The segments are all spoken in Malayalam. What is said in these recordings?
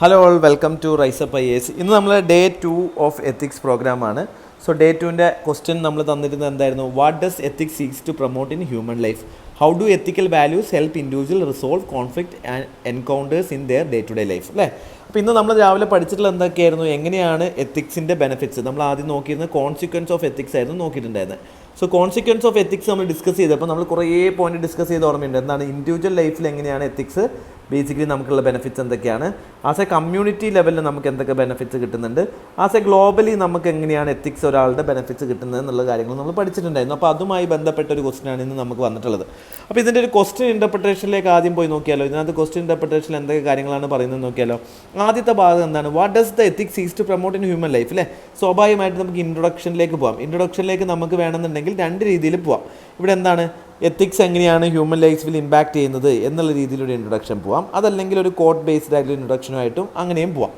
Hello all welcome to RiseUp IAS. ഇന്ന് നമ്മൾ ഡേ 2 ഓഫ് എത്തിക്സ് പ്രോഗ്രാമാണ്. സോ ഡേ 2ൻ്റെ ക്വസ്റ്റ്യൻ നമ്മൾ തന്നിരുന്നത് എന്തായിരുന്നു? What does ethics seeks to promote in human life? How do ethical values help individual resolve conflict and encounters in their day to day life അല്ലേ? അപ്പോൾ ഇന്ന് നമ്മൾ രാവിലെ പഠിച്ചിട്ടുള്ള എന്തൊക്കെയായിരുന്നു? എങ്ങനെയാണ് എത്തിക്സിൻ്റെ ബെനിഫിറ്റ്സ്? നമ്മൾ ആദ്യം നോക്കിയിരുന്നത് കോൺസിക്വൻസ് ഓഫ് എത്തിക്സ് ആയിരുന്നു നോക്കിയിട്ടുണ്ടായിരുന്നത്. സോ കോൺസിക്വൻസ് ഓഫ് എത്തിക്സ് നമ്മൾ ഡിസ്കസ് ചെയ്തപ്പോൾ നമ്മൾ കുറേ പോയിന്റ് ഡിസ്കസ് ചെയ്ത് ഓർമ്മയുണ്ട്. എന്താണ് ഇൻഡിവിജ്വൽ ലൈഫിൽ എങ്ങനെയാണ് എത്തിക്സ് ബേസിക്കലി നമുക്കുള്ള ബെനിഫിറ്റ്സ് എന്തൊക്കെയാണ്, ആസ് എ കമ്മ്യൂണിറ്റി ലെവലിൽ നമുക്ക് എന്തൊക്കെ ബെനിഫിറ്റ്സ് കിട്ടുന്നുണ്ട്, ആസ് എ ഗ്ലോബലി നമുക്ക് എങ്ങനെയാണ് എത്തിക്സ് ഒരാളുടെ ബെനിഫിറ്റ്സ് കിട്ടുന്നത് എന്നുള്ള കാര്യങ്ങൾ നമ്മൾ പഠിച്ചിട്ടുണ്ടായിരുന്നു. അപ്പോൾ അതുമായി ബന്ധപ്പെട്ട ഒരു ക്വസ്റ്റ്യനാണ് ഇന്ന് നമുക്ക് വന്നിട്ടുള്ളത്. അപ്പോൾ ഇതിൻ്റെ ഒരു ക്വസ്റ്റ്യൻ ഇൻ്റർപ്രിട്ടേഷനിലേക്ക് ആദ്യം പോയി നോക്കിയാലോ. ഇതിനകത്ത് ക്വസ്റ്റ്യൻ ഇൻ്റർപ്രിട്ടേഷനിൽ എന്തൊക്കെ കാര്യങ്ങളാണ് പറയുന്നത് നോക്കിയാലോ. ആദ്യത്തെ ഭാഗം എന്താണ്? What does the ethics seeks to promote in human life അല്ലേ? സ്വാഭാവികമായിട്ട് നമുക്ക് ഇൻട്രൊഡക്ഷനിലേക്ക് പോകാം. ഇൻട്രൊഡക്ഷനിലേക്ക് നമുക്ക് വേണമെന്നുണ്ടെങ്കിൽ രണ്ട് രീതിയിൽ പോവാം. ഇവിടെ എന്താണ് എത്തിക്സ് എങ്ങനെയാണ് ഹ്യൂമൻ ലൈഫിൽ ഇമ്പാക്ട് ചെയ്യുന്നത് എന്നുള്ള രീതിയിലൊരു ഇൻട്രൊഡക്ഷൻ പോവാം. അതല്ലെങ്കിൽ ഒരു കോഡ് ബേസ്ഡ് ആയിട്ടുള്ള ഇൻട്രൊഡക്ഷനുമായിട്ടും അങ്ങനെയും പോവാം.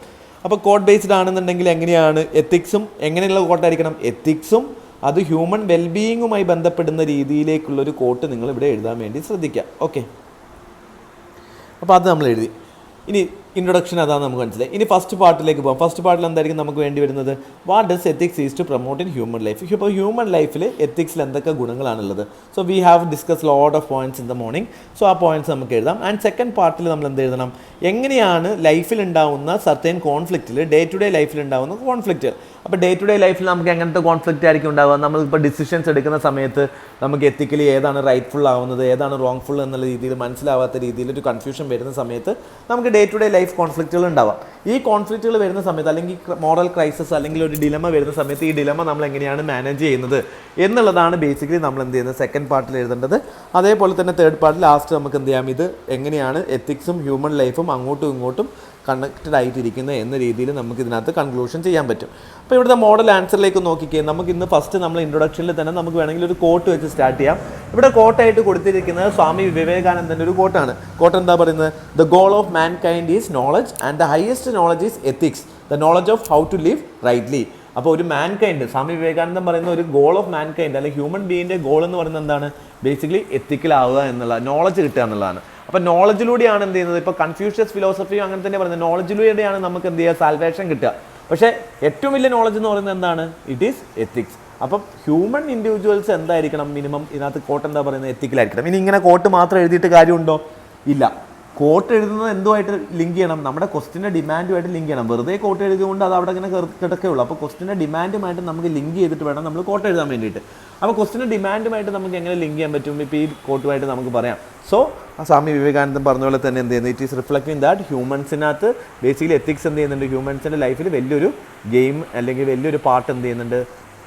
അപ്പോൾ കോഡ് ബേസ്ഡ് ആണെന്നുണ്ടെങ്കിൽ എങ്ങനെയാണ് എത്തിക്സും എങ്ങനെയുള്ള കോട്ടായിരിക്കണം? എത്തിക്സും അത് ഹ്യൂമൻ വെൽബീയിങ്ങുമായി ബന്ധപ്പെടുന്ന രീതിയിലേക്കുള്ളൊരു കോട്ട് നിങ്ങൾ ഇവിടെ എഴുതാൻ വേണ്ടി ശ്രദ്ധിക്കുക. ഓക്കെ, അപ്പോൾ അത് നമ്മൾ എഴുതി. ഇനി ഇൻട്രൊഡക്ഷൻ അതാണ് നമുക്ക് മനസ്സിലായി. ഇനി ഫസ്റ്റ് പാർട്ടിലേക്ക് പോകാം. ഫസ്റ്റ് പാർട്ടിൽ എന്തായിരിക്കും നമുക്ക് വേണ്ടി വരുന്നത്? What does ethics is to promote in human life? ഇപ്പോൾ ഹ്യൂമൻ ലൈഫിൽ എത്തിക്സിൽ എന്തൊക്കെ ഗുണങ്ങളാണുള്ളത്? So we have discuss lot of points in the morning. So ആ പോയിന്റ്സ് നമുക്ക് എഴുതാം. ആൻഡ് സെക്കൻഡ് പാർട്ടിൽ നമ്മൾ എന്ത് എഴുതണം? എങ്ങനെയാണ് ലൈഫിൽ ഉണ്ടാവുന്ന സർട്ടൻ കോൺഫ്ലിക്റ്റിൽ, ഡേ ടു ഡേ ലൈഫിൽ ഉണ്ടാകുന്ന കോൺഫ്ലിക്റ്റ്. അപ്പോൾ ഡേ ടു ഡേ ലൈഫിൽ നമുക്ക് എങ്ങനത്തെ കോൺഫ്ലിക്റ്റ് ആയിരിക്കും ഉണ്ടാവുക? നമ്മളിപ്പോൾ ഡിസിഷൻസ് എടുക്കുന്ന സമയത്ത് നമുക്ക് എത്തിക്കലി ഏതാണ് റൈറ്റ്ഫുൾ ആവുന്നത്, ഏതാണ് റോങ്ഫുൾ എന്നുള്ള രീതിയിൽ മനസ്സിലാവാത്ത രീതിയിൽ ഒരു കൺഫ്യൂഷൻ വരുന്ന സമയത്ത് നമുക്ക് ഡേ ടു ഡേ ലൈഫ് കോൺഫ്ലിക്റ്റുകൾ ഉണ്ടാവാം. ഈ കോൺഫ്ലിക്റ്റുകൾ വരുന്ന സമയത്ത് അല്ലെങ്കിൽ മോറൽ ക്രൈസിസ് അല്ലെങ്കിൽ ഒരു ഡിലമ വരുന്ന സമയത്ത് ഈ ഡിലമ നമ്മൾ എങ്ങനെയാണ് മാനേജ് ചെയ്യുന്നത് എന്നുള്ളതാണ് ബേസിക്കലി നമ്മൾ എന്ത് ചെയ്യുന്നത് സെക്കൻഡ് പാർട്ടിൽ എഴുതേണ്ടത്. അതേപോലെ തന്നെ തേർഡ് പാർട്ടിൽ ലാസ്റ്റ് നമുക്ക് എന്ത് ചെയ്യാം, ഇത് എങ്ങനെയാണ് എത്തിക്സും ഹ്യൂമൻ ലൈഫും അങ്ങോട്ടും ഇങ്ങോട്ടും കണക്റ്റഡ് ആയിട്ടിരിക്കുന്നത് എന്ന രീതിയിൽ നമുക്ക് ഇതിനകത്ത് കൺക്ലൂഷൻ ചെയ്യാൻ പറ്റും. അപ്പോൾ ഇവിടുത്തെ മോഡൽ ആൻസറിലേക്ക് നോക്കിക്കേ. നമുക്ക് ഇന്ന് ഫസ്റ്റ് നമ്മൾ ഇൻട്രൊഡക്ഷനിൽ തന്നെ നമുക്ക് വേണമെങ്കിൽ ഒരു കോട്ട് വെച്ച് സ്റ്റാർട്ട് ചെയ്യാം. ഇവിടെ കോട്ടായിട്ട് കൊടുത്തിരിക്കുന്നത് സ്വാമി വിവേകാനന്ദൻ്റെ ഒരു കോട്ടാണ്. കോട്ട് എന്താ പറയുന്നത്? The goal of mankind is knowledge and the highest knowledge is ethics, the knowledge of how to live rightly. അപ്പോൾ ഒരു മാൻ കൈൻഡ്, സ്വാമി വിവേകാനന്ദൻ പറയുന്ന ഒരു ഗോൾ ഓഫ് മാൻ കൈൻഡ് അല്ലെങ്കിൽ ഹ്യൂമൻ ബീയിൻ്റെ ഗോൾ എന്ന് പറയുന്നത് എന്താണ്? ബേസിക്കലി എത്തിക്കലാവുക എന്നുള്ള, നോളജ് കിട്ടുക എന്നുള്ളതാണ്. അപ്പോൾ നോളജിലൂടെയാണ് എന്ത് ചെയ്യുന്നത്? ഇപ്പോൾ കൺഫ്യൂഷ്യസ് ഫിലോസഫിയും അങ്ങനെ തന്നെ പറയുന്നത് നോളജിലൂടെയാണ് നമുക്ക് എന്ത് ചെയ്യുക, സാൽവേഷൻ കിട്ടുക. പക്ഷേ ഏറ്റവും വലിയ നോളജ് എന്ന് പറയുന്നത് എന്താണ്? It is ethics. അപ്പം ഹ്യൂമൻ ഇൻഡിവിജ്വൽസ് എന്തായിരിക്കണം? മിനിമം ഇതിനകത്ത് കോട്ട് എന്താ പറയുന്നത്? എത്തിക്കലായിരിക്കണം. ഇനി ഇങ്ങനെ കോട്ട് മാത്രം എഴുതിയിട്ട് കാര്യമുണ്ടോ? ഇല്ല. കോട്ട് എഴുതുന്നത് എന്തുമായിട്ട് ലിങ്ക് ചെയ്യണം? നമ്മുടെ ക്വസ്റ്റിൻ്റെ ഡിമാൻഡുമായിട്ട് ലിങ്ക് ചെയ്യണം. വെറുതെ കോട്ട് എഴുതിയതുകൊണ്ട് അത് അവിടെ ഇങ്ങനെ കിടക്കുകയുള്ളൂ. അപ്പോൾ ക്വസ്റ്റിൻ്റെ ഡിമാൻഡുമായിട്ട് നമുക്ക് ലിങ്ക് ചെയ്തിട്ട് വേണം നമ്മൾ കോട്ട് എഴുതാൻ വേണ്ടിയിട്ട്. അപ്പോൾ ക്വസ്റ്റിൻ്റെ ഡിമാൻഡുമായിട്ട് നമുക്ക് എങ്ങനെ ലിങ്ക് ചെയ്യാൻ പറ്റും? ഇപ്പോൾ ഈ കോട്ടുമായിട്ട് നമുക്ക് പറയാം. സോ സ്വാമി വിവേകാനന്ദൻ പറഞ്ഞ പോലെ തന്നെ എന്ത് ചെയ്യുന്നത്? ഇറ്റ് ഈസ് റിഫ്ലക്റ്റിംഗ് ദാറ്റ് ഹ്യൂമൻസിനകത്ത് ബേസിക്കലി എത്തിക്സ് എന്ത് ചെയ്യുന്നുണ്ട്? ഹ്യൂമൻസിൻ്റെ ലൈഫിൽ വലിയൊരു ഗെയിം അല്ലെങ്കിൽ വലിയൊരു പാർട്ട് എന്ത് ചെയ്യുന്നുണ്ട്?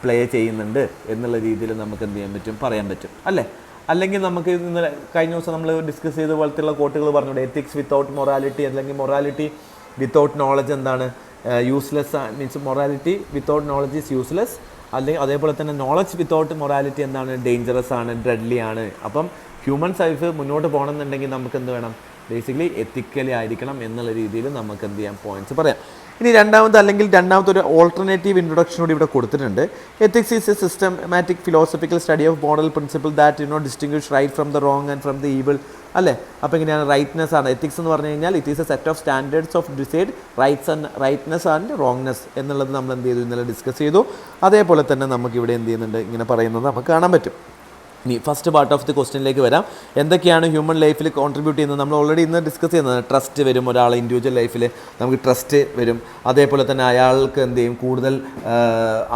പ്ലേ ചെയ്യുന്നുണ്ട് എന്നുള്ള രീതിയിൽ നമുക്ക് എന്ത് ചെയ്യാൻ പറ്റും? പറയാൻ പറ്റും അല്ലേ? അല്ലെങ്കിൽ നമുക്ക് ഇന്നലെ കഴിഞ്ഞ ദിവസം നമ്മൾ ഡിസ്കസ് ചെയ്ത പോലത്തെയുള്ള കോട്ടുകൾ പറഞ്ഞൂടെ? എത്തിക്സ് വിത്തൗട്ട് മൊറാലിറ്റി അല്ലെങ്കിൽ മൊറാലിറ്റി വിത്തൗട്ട് നോളജ് എന്താണ്? Useless means morality without knowledge is useless. അല്ലെങ്കിൽ അതേപോലെ തന്നെ നോളജ് വിത്തൗട്ട് മൊറാലിറ്റി എന്താണ്? ഡേഞ്ചറസ് ആണ്, ഡെഡ്ലി ആണ്. അപ്പം ഹ്യൂമൻ ലൈഫ് മുന്നോട്ട് പോകണമെന്നുണ്ടെങ്കിൽ നമുക്ക് എന്ത് വേണം? ബേസിക്കലി എത്തിക്കലി ആയിരിക്കണം എന്നുള്ള രീതിയിൽ നമുക്ക് എന്ത് ചെയ്യാം? പോയിന്റ്സ് പറയാം. ഇനി രണ്ടാമത്തെ ഒരു ഓൾട്ടർനേറ്റീവ് ഇൻട്രൊഡക്ഷൻ കൂടി ഇവിടെ കൊടുത്തിട്ടുണ്ട്. Ethics is a systematic philosophical study of moral principle that distinguish right from the wrong and from the evil അല്ലേ? അപ്പോൾ എങ്ങനെയാണ്? റൈറ്റ്നെസ് ആണ് എത്തിക്സ് എന്ന് പറഞ്ഞു കഴിഞ്ഞാൽ. It is a set of standards of decide rightness and wrongness എന്നുള്ളത് നമ്മൾ എന്ത് ചെയ്തു? ഇന്നലെ ഡിസ്കസ് ചെയ്തു. അതേപോലെ തന്നെ നമുക്കിവിടെ എന്ത് ചെയ്യുന്നുണ്ട്? ഇങ്ങനെ പറയുന്നത് നമുക്ക് കാണാൻ പറ്റും. ഇനി ഫസ്റ്റ് പാർട്ട് ഓഫ് ദി ക്വസ്റ്റ്യനിലേക്ക് വരാം. എന്തൊക്കെയാണ് ഹ്യൂമൻ ലൈഫിൽ കോൺട്രിബ്യൂട്ട് ചെയ്യുന്നത്? നമ്മൾ ഓൾറെഡി ഇന്ന് ഡിസ്കസ് ചെയ്യുന്നത് ട്രസ്റ്റ് വരും. ഒരാൾ ഇൻഡിവിജ്വൽ ലൈഫിൽ നമുക്ക് ട്രസ്റ്റ് വരും. അതേപോലെ തന്നെ അയാൾക്ക് എന്ത് ചെയ്യും? കൂടുതൽ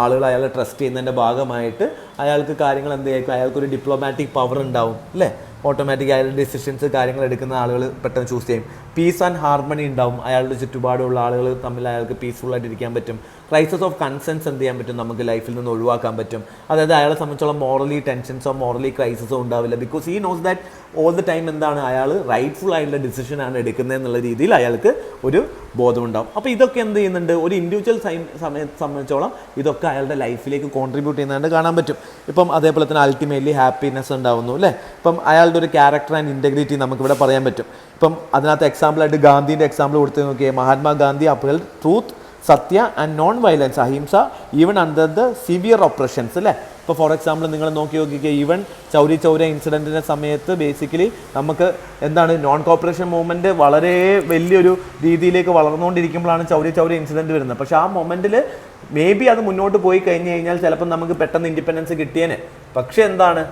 ആളുകൾ അയാളെ ട്രസ്റ്റ് ചെയ്യുന്നതിൻ്റെ ഭാഗമായിട്ട് അയാൾക്ക് കാര്യങ്ങൾ എന്ത് ചെയ്യും? അയാൾക്കൊരു ഡിപ്ലോമാറ്റിക് പവർ ഉണ്ടാവും അല്ലേ? ഓട്ടോമാറ്റിക് അയാളുടെ ഡിസിഷൻസ് കാര്യങ്ങൾ എടുക്കുന്ന ആളുകൾ പെട്ടെന്ന് ചൂസ് ചെയ്യും. പീസ് ആൻഡ് ഹാർമണി ഉണ്ടാവും. അയാളുടെ ചുറ്റുപാടുള്ള ആളുകൾ തമ്മിൽ അയാൾക്ക് പീസ്ഫുള്ളായിട്ട് ഇരിക്കാൻ പറ്റും. ക്രൈസിസ് ഓഫ് കൺസെൻസ് എന്ത് ചെയ്യാൻ പറ്റും? നമുക്ക് ലൈഫിൽ നിന്ന് ഒഴിവാക്കാൻ പറ്റും. അതായത് അയാളെ സംബന്ധിച്ചോളം മോറലി ടെൻഷൻസോ മോറലി ക്രൈസിസോ ഉണ്ടാവില്ല. Because he knows that all the time എന്താണ്? അയാൾ റൈറ്റ്ഫുൾ ആയിട്ടുള്ള ഡിസിഷനാണ് എടുക്കുന്നത് എന്നുള്ള രീതിയിൽ അയാൾക്ക് ഒരു ബോധമുണ്ടാവും. അപ്പോൾ ഇതൊക്കെ എന്ത് ചെയ്യുന്നുണ്ട്? ഒരു ഇൻഡിവിജ്വൽ സംബന്ധിച്ചോളം ഇതൊക്കെ അയാളുടെ ലൈഫിലേക്ക് കോൺട്രിബ്യൂട്ട് ചെയ്യുന്നതായിട്ട് കാണാൻ പറ്റും. ഇപ്പം അതേപോലെ തന്നെ അൾട്ടിമേറ്റ്ലി ഹാപ്പിനെസ് ഉണ്ടാവുന്നു അല്ലേ? ഇപ്പം അയാളുടെ ഒരു ക്യാരക്ടർ ആൻഡ് ഇൻറ്റഗ്രിറ്റി നമുക്കിവിടെ പറയാൻ പറ്റും. ഇപ്പം അതിനകത്ത് എക്സാമ്പിളായിട്ട് ഗാന്ധിൻ്റെ എക്സാമ്പിൾ കൊടുത്ത് നോക്കിയേ. Mahatma Gandhi upheld truth, Satya and non violence ahimsa even under the severe ഒപ്രഷൻസ് അല്ലേ. ഇപ്പോൾ ഫോർ എക്സാമ്പിൾ നിങ്ങൾ നോക്കിക്കുക, ഈവൻ ചൗരി ചൗര ഇൻസിഡൻറ്റിൻ്റെ സമയത്ത് ബേസിക്കലി നമുക്ക് എന്താണ് നോൺ കോപ്പറേഷൻ മൂവ്മെൻറ്റ് വളരെ വലിയൊരു രീതിയിലേക്ക് വളർന്നുകൊണ്ടിരിക്കുമ്പോഴാണ് ചൗരി ചൗര ഇൻസിഡൻറ്റ് വരുന്നത്. പക്ഷേ ആ മൊമെൻറ്റിൽ മേ ബി അത് മുന്നോട്ട് പോയി കഴിഞ്ഞ് കഴിഞ്ഞാൽ ചിലപ്പോൾ നമുക്ക് പെട്ടെന്ന് ഇൻഡിപെൻഡൻസ് കിട്ടിയേനെ. പക്ഷേ എന്താണ്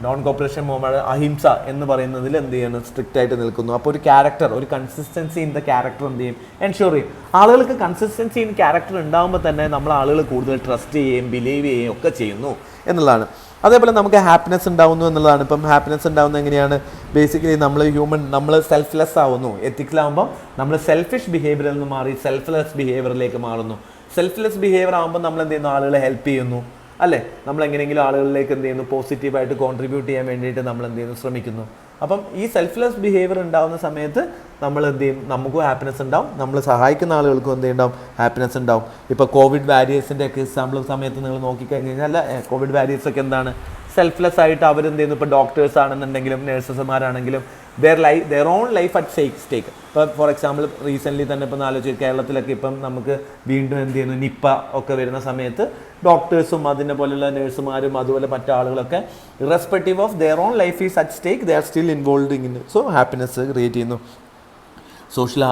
നോൺ കോപ്പറേഷൻ മൂവ്മെൻറ്റ് അഹിംസ എന്ന് പറയുന്നതിൽ എന്ത് ചെയ്യണം, സ്ട്രിക്റ്റ് ആയിട്ട് നിൽക്കുന്നു. അപ്പോൾ ഒരു ക്യാരക്ടർ, ഒരു കൺസിസ്റ്റൻസി ഇൻ ദ ക്യാരക്ടർ എന്ത് ചെയ്യും, എൻഷുർ ചെയ്യും. ആളുകൾക്ക് കൺസിസ്റ്റൻസി ഇൻ ക്യാരക്ടർ ഉണ്ടാകുമ്പോൾ തന്നെ നമ്മൾ ആളുകൾ കൂടുതൽ ട്രസ്റ്റ് ചെയ്യുകയും ബിലീവ് ചെയ്യുകയും ഒക്കെ ചെയ്യുന്നു എന്നുള്ളതാണ്. അതേപോലെ നമുക്ക് ഹാപ്പിനെസ് ഉണ്ടാവുന്നു എന്നുള്ളതാണ്. ഇപ്പം ഹാപ്പിനെസ് ഉണ്ടാവുന്നത് എങ്ങനെയാണ്, ബേസിക്കലി നമ്മൾ സെൽഫ്ലെസ് ആവുന്നു. എത്തിക്സിലാവുമ്പോൾ നമ്മൾ സെൽഫിഷ് ബിഹേവിയറിൽ നിന്ന് മാറി സെൽഫ്ലെസ് ബിഹേവിയറിലേക്ക് മാറുന്നു. സെൽഫ്ലെസ് ബിഹേവിയർ ആകുമ്പോൾ നമ്മൾ എന്ത് ചെയ്യുന്നു, ആളുകളെ ഹെൽപ്പ് ചെയ്യുന്നു അല്ലേ. നമ്മൾ എങ്ങനെയെങ്കിലും ആളുകളിലേക്ക് എന്ത് ചെയ്യുന്നു, പോസിറ്റീവായിട്ട് കോൺട്രിബ്യൂട്ട് ചെയ്യാൻ വേണ്ടിയിട്ട് നമ്മൾ എന്ത് ചെയ്യുന്നു, ശ്രമിക്കുന്നു. അപ്പം ഈ സെൽഫ്ലെസ് ബിഹേവിയർ ഉണ്ടാകുന്ന സമയത്ത് നമ്മൾ എന്ത് ചെയ്യും, നമുക്കും ഹാപ്പിനെസ് ഉണ്ടാവും, നമ്മൾ സഹായിക്കുന്ന ആളുകൾക്കും എന്ത് ഉണ്ടാവും, ഹാപ്പിനെസ് ഉണ്ടാവും. ഇപ്പോൾ കോവിഡ് വാരിയേഴ്സിൻ്റെ ഒക്കെ എക്സാമ്പിൾ സമയത്ത് നിങ്ങൾ നോക്കിക്കഴിഞ്ഞ് കഴിഞ്ഞാൽ കോവിഡ് വാരിയേഴ്സൊക്കെ എന്താണ്, സെൽഫ്ലെസ് ആയിട്ട് അവരെന്ത് ചെയ്യുന്നു, ഇപ്പോൾ ഡോക്ടേഴ്സ് ആണെന്നുണ്ടെങ്കിലും നഴ്സസ്മാരാണെങ്കിലും their own life at stake. ഇപ്പോൾ ഫോർ എക്സാമ്പിൾ റീസെൻ്റ്ലി തന്നെ ഇപ്പം ആലോചിച്ച് കേരളത്തിലൊക്കെ ഇപ്പം നമുക്ക് വീണ്ടും എന്ത് ചെയ്യുന്നു, നിപ്പ ഒക്കെ വരുന്ന സമയത്ത് ഡോക്ടേഴ്സും അതിനെ പോലെയുള്ള നഴ്സുമാരും അതുപോലെ മറ്റു ആളുകളൊക്കെ irrespective of their own life is at stake, they are still involved in it. So happiness create ചെയ്യുന്നു. സോഷ്യൽ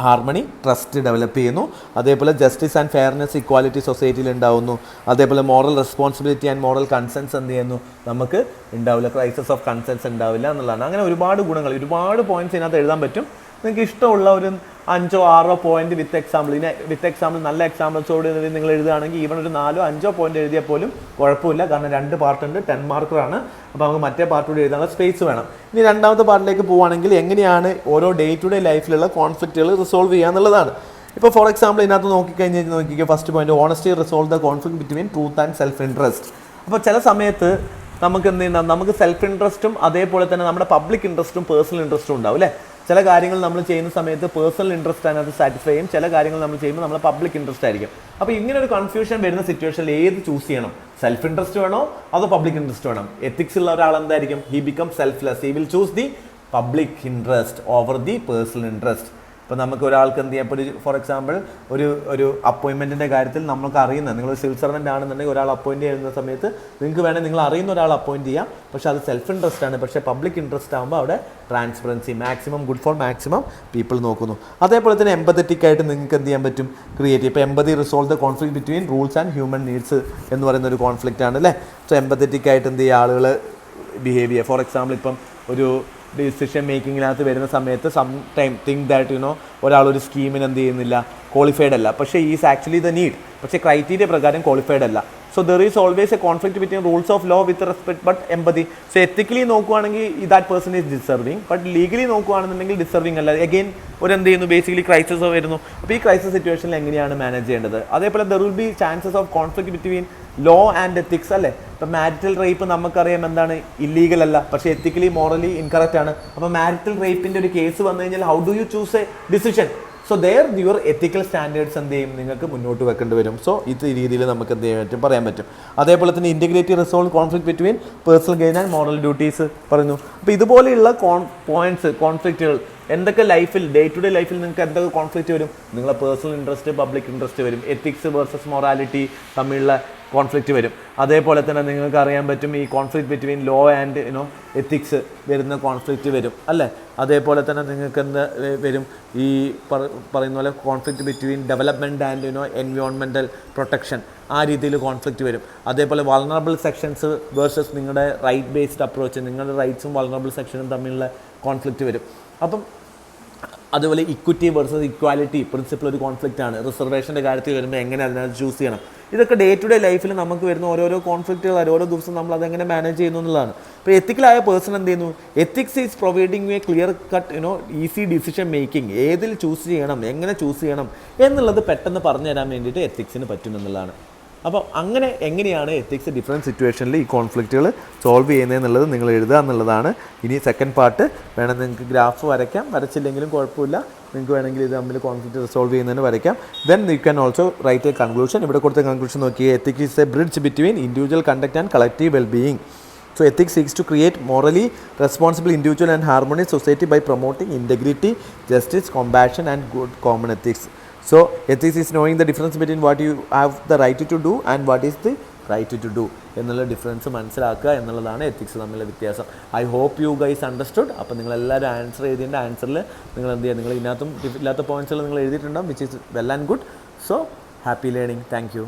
ഹാർമണി, ട്രസ്റ്റ് ഡെവലപ്പ് ചെയ്യുന്നു. അതേപോലെ ജസ്റ്റിസ് ആൻഡ് ഫെയർനെസ്, ഇക്വാലിറ്റി സൊസൈറ്റിയിൽ ഉണ്ടാവുന്നു. അതേപോലെ moral responsibility and moral conscience എന്ത് ചെയ്യുന്നു, നമുക്ക് ഉണ്ടാവില്ല, ക്രൈസിസ് ഓഫ് കൺസെൻസ് ഉണ്ടാവില്ല എന്നുള്ളതാണ്. അങ്ങനെ ഒരുപാട് ഗുണങ്ങൾ, ഒരുപാട് പോയിന്റ്സ് ഇതിനകത്ത് എഴുതാൻ പറ്റും. നിങ്ങൾക്ക് ഇഷ്ടമുള്ള ഒരു 5 or 6 point with example, with example നല്ല എക്സാമ്പിൾസോട് നിങ്ങൾ എഴുതുകയാണെങ്കിൽ ഈവൻ ഒരു 4 or 5 പോയിന്റ് എഴുതിയാൽ പോലും കുഴപ്പമില്ല. കാരണം 2 പാർട്ടുണ്ട്, 10 മാർക്കറാണ്. അപ്പോൾ നമുക്ക് മറ്റേ പാർട്ടൂടെ എഴുതാനുള്ള സ്പേസ് വേണം. ഇനി രണ്ടാമത്തെ പാർട്ടിലേക്ക് പോവുകയാണെങ്കിൽ എങ്ങനെയാണ് ഓരോ ഡേ ടു ഡേ ലൈഫിലുള്ള കോൺഫ്ലിക്റ്റുകൾ റിസോൾവ് ചെയ്യുക എന്നുള്ളതാണ്. ഇപ്പോൾ ഫോർ എക്സാമ്പിൾ ഇതിനകത്ത് നോക്കിക്കഴിഞ്ഞാൽ first point, honesty resolve the conflict between truth and self interest. അപ്പോൾ ചില സമയത്ത് നമുക്ക് എന്ത് ചെയ്യുന്ന, നമുക്ക് സെൽഫ് ഇൻട്രസ്റ്റും അതേപോലെ തന്നെ നമ്മുടെ പബ്ലിക് ഇൻട്രസ്റ്റും പേഴ്സണൽ ഇൻട്രസ്റ്റും ഉണ്ടാവും അല്ലേ. ചില കാര്യങ്ങൾ നമ്മൾ ചെയ്യുന്ന സമയത്ത് പേഴ്സണൽ ഇൻട്രസ്റ്റ് അതിനകത്ത് സാറ്റിസ്ഫൈ ചെയ്യും, ചില കാര്യങ്ങൾ നമ്മൾ ചെയ്യുമ്പോൾ നമ്മൾ പബ്ലിക് ഇൻട്രസ്റ്റ് ആയിരിക്കും. അപ്പോൾ ഇങ്ങനെ ഒരു കൺഫ്യൂഷൻ വരുന്ന സിറ്റുവേഷനിൽ ഏത് ചൂസ് ചെയ്യണം, സെൽഫ് ഇൻട്രസ്റ്റ് വേണോ അതോ പബ്ലിക് ഇൻട്രസ്റ്റ് വേണം? എത്തിക്സ് ഉള്ള ഒരാൾ എന്തായിരിക്കും, he become selfless, he will choose the public interest over the personal interest. ഇപ്പോൾ നമുക്ക് ഒരാൾക്ക് എന്ത് ചെയ്യാം, ഇപ്പോൾ ഫോർ എക്സാമ്പിൾ ഒരു അപ്പോയിൻമെൻറ്റിൻ്റെ കാര്യത്തിൽ നമുക്ക് അറിയുന്ന, നിങ്ങളൊരു സിവിൽ സർവൻ്റ് ആണെന്നുണ്ടെങ്കിൽ ഒരാൾ അപ്പോയിൻറ്റ് ചെയ്യുന്ന സമയത്ത് നിങ്ങൾക്ക് വേണമെങ്കിൽ നിങ്ങൾ അറിയുന്ന ഒരാൾ അപ്പോയിൻറ്റ് ചെയ്യാം, പക്ഷേ അത് സെൽഫ് ഇൻട്രസ്റ്റ് ആണ്. പക്ഷേ പബ്ലിക് ഇൻട്രസ്റ്റ് ആകുമ്പോൾ അവിടെ transparency, maximum good for maximum people നോക്കുന്നു. അതേപോലെ തന്നെ എമ്പത്തറ്റിക് ആയിട്ട് നിങ്ങൾക്ക് എന്ത് ചെയ്യാൻ പറ്റും, ക്രിയേറ്റ്. ഇപ്പോൾ empathy resolve the conflict between rules and human needs എന്ന് പറയുന്ന ഒരു കോൺഫ്ലിക്റ്റ് ആണ് അല്ലേ. സോ എമ്പത്തറ്റിക് ആയിട്ട് എന്ത് ചെയ്യുക, ആളുകൾ ബിഹേവ് ചെയ്യുക. ഫോർ എക്സാമ്പിൾ ഇപ്പം ഒരു ഡിസിഷൻ മേക്കിങ്ങിനകത്ത് വരുന്ന സമയത്ത് സം ടൈം തിങ്ക് ദാറ്റ് ഒരാളൊരു സ്കീമിന് എന്ത് ചെയ്യുന്നില്ല, ക്വാളിഫൈഡ് അല്ല, പക്ഷേ ഈസ് ആക്ച്വലി ദ നീഡ്, പക്ഷേ ക്രൈറ്റീരിയ പ്രകാരം ക്വാളിഫൈഡ് അല്ല. So there is always a conflict between rules of law with respect but empathy. So ethically നോക്കുകയാണെങ്കിൽ that person is deserving, but legally നോക്കുകയാണെന്നുണ്ടെങ്കിൽ ഡിസർവിങ് അല്ല. അഗെയിൻ ഒരു എന്ത് ചെയ്യുന്നു, ബേസിക്കലി ക്രൈസിസ് വരുന്നു. അപ്പോൾ ഈ ക്രൈസിസ് സിറ്റുവേഷനിൽ എങ്ങനെയാണ് മാനേജ് ചെയ്യേണ്ടത്? അതേപോലെ there will be chances of conflict between law and ethics അല്ലേ. ഇപ്പോൾ മാരിറ്റൽ റേപ്പ് നമുക്കറിയാം എന്താണ്, ഇല്ലീഗൽ അല്ല, പക്ഷേ എത്തിക്കലി മോറലി ഇൻകറക്റ്റ് ആണ്. അപ്പോൾ മാരിറ്റൽ റേപ്പിൻ്റെ ഒരു കേസ് വന്നു കഴിഞ്ഞാൽ how do you choose a decision? So there your ethical standards എന്ത് ചെയ്യും, നിങ്ങൾക്ക് മുന്നോട്ട് വെക്കേണ്ടി വരും. സോ ഇത് രീതിയിൽ നമുക്ക് എന്ത് ചെയ്യാൻ പറ്റും, പറയാൻ പറ്റും. അതേപോലെ തന്നെ integrative resolve conflict between personal gain and moral duties പറയുന്നു. അപ്പോൾ ഇതുപോലെയുള്ള പോയിന്റ്സ്, കോൺഫ്ലിക്റ്റുകൾ എന്തൊക്കെ ലൈഫിൽ, ഡേ ടു ഡേ ലൈഫിൽ നിങ്ങൾക്ക് എന്തൊക്കെ കോൺഫ്ലിക്റ്റ് വരും? നിങ്ങളെ പേഴ്സണൽ ഇൻട്രസ്റ്റ്, പബ്ലിക് ഇൻട്രസ്റ്റ് വരും, എത്തിക്സ് വേഴ്സസ് മൊറാലിറ്റി തമ്മിലുള്ള കോൺഫ്ലിക്റ്റ് വരും. അതേപോലെ തന്നെ നിങ്ങൾക്ക് അറിയാൻ പറ്റും ഈ conflict between law and ethics വരുന്ന കോൺഫ്ലിക്റ്റ് വരും അല്ലേ. അതേപോലെ തന്നെ നിങ്ങൾക്ക് എന്ത് വരും, ഈ പറയുന്ന പോലെ conflict between development and environmental protection, ആ രീതിയിൽ കോൺഫ്ലിക്റ്റ് വരും. അതേപോലെ വൾണറബിൾ സെക്ഷൻസ് വേഴ്സസ് നിങ്ങളുടെ റൈറ്റ് ബേസ്ഡ് അപ്രോച്ച്, നിങ്ങളുടെ റൈറ്റ്സും വൾണറബിൾ സെക്ഷനും തമ്മിലുള്ള കോൺഫ്ലിക്റ്റ് വരും. അപ്പം അതുപോലെ ഇക്വിറ്റി വേഴ്സസ് ഇക്വാലിറ്റി പ്രിൻസിപ്പിൾ ഒരു കോൺഫ്ലിക്റ്റ് ആണ്. റിസർവേഷൻ്റെ കാര്യത്തിൽ വരുമ്പോൾ എങ്ങനെ അതിനകത്ത് ചൂസ് ചെയ്യണം, ഇതൊക്കെ ഡേ ടു ഡേ ലൈഫിൽ നമുക്ക് വരുന്ന ഓരോരോ കോൺഫ്ലിക്റ്റുകൾ ഓരോ ദിവസം നമ്മൾ അതെങ്ങനെ മാനേജ് ചെയ്യുന്നു എന്നുള്ളതാണ്. ഇപ്പോൾ എത്തിക്കലായ പേഴ്സൺ എന്ത് ചെയ്യുന്നു, ethics is providing A clear cut easy decision making, ഏതിൽ ചൂസ് ചെയ്യണം, എങ്ങനെ ചൂസ് ചെയ്യണം എന്നുള്ളത് പെട്ടെന്ന് പറഞ്ഞു തരാൻ വേണ്ടിയിട്ട് എത്തിക്സിന് പറ്റുമെന്നുള്ളതാണ്. അപ്പോൾ അങ്ങനെ എങ്ങനെയാണ് എത്തിക്സ് ഡിഫറെൻറ്റ് സിറ്റുവേഷനിൽ ഈ കോൺഫ്ലിക്റ്റുകൾ സോൾവ് ചെയ്യുന്നതെന്നുള്ളത് നിങ്ങൾ എഴുതുക എന്നുള്ളതാണ്. ഇനി സെക്കൻഡ് പാർട്ട് വേണം, നിങ്ങൾക്ക് ഗ്രാഫ് വരയ്ക്കാം, വരച്ചില്ലെങ്കിലും കുഴപ്പമില്ല, നിങ്ങൾക്ക് വേണമെങ്കിൽ ഇത് തമ്മിൽ കോൺഫ്ലിക്റ്റ് റിസോൾവ് ചെയ്യുന്നതിന് വരയ്ക്കാം. Then you can also write a conclusion. ഇവിടെ കൊടുത്ത കൺക്ലൂഷൻ നോക്കിയേ, ethics is A bridge between individual conduct and collective wellbeing. So ethics seeks to create morally responsible individual and harmonious society by promoting integrity, justice, compassion and good common ethics. So ethics is knowing the difference between what you have the right to do and what is the right to do എന്നുള്ള ഡിഫറൻസ് മനസ്സിലാക്കുക എന്നുള്ളതാണ് എത്തിക്സ് തമ്മിലുള്ള വ്യത്യാസം. I hope you guys understood. അപ്പോൾ നിങ്ങളെല്ലാവരും ആൻസർ എഴുതിയതിൻ്റെ ആൻസറിൽ നിങ്ങൾ എന്ത് ചെയ്യുക, നിങ്ങൾ ഇതിനകത്തും ഇല്ലാത്ത പോയിൻറ്റ്സുകൾ നിങ്ങൾ എഴുതിയിട്ടുണ്ടാകും, which is well and good. So happy learning. Thank U.